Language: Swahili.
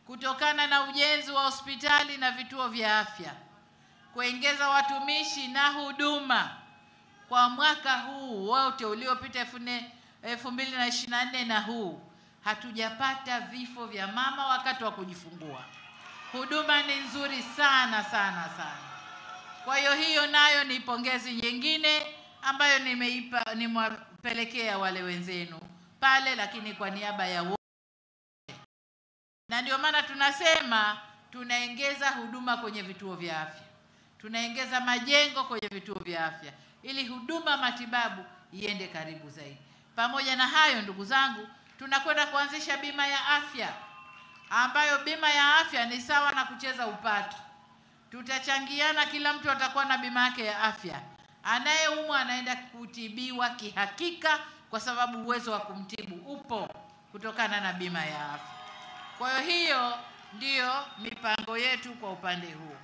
kutokana na ujenzi wa hospitali na vituo vya afya, kuongeza watumishi na huduma. Kwa mwaka huu wote uliopita 2024 na huu, hatujapata vifo vya mama wakati wa kujifungua. Huduma ni nzuri sana sana sana. Kwa hiyo nayo ni pongezi nyingine ambayo nimewapelekea wale wenzenu pale, lakini kwa niaba ya wote. Na ndio maana tunasema tunaongeza huduma kwenye vituo vya afya, tunaongeza majengo kwenye vituo vya afya ili huduma matibabu iende karibu zaidi. Pamoja na hayo, ndugu zangu, tunakwenda kuanzisha bima ya afya, ambayo bima ya afya ni sawa na kucheza upato. Tutachangiana, kila mtu atakuwa na bima yake ya afya. Anayeumwa anaenda kutibiwa kihakika, kwa sababu uwezo wa kumtibu upo kutokana na bima ya afya. Kwa hiyo ndiyo mipango yetu kwa upande huo.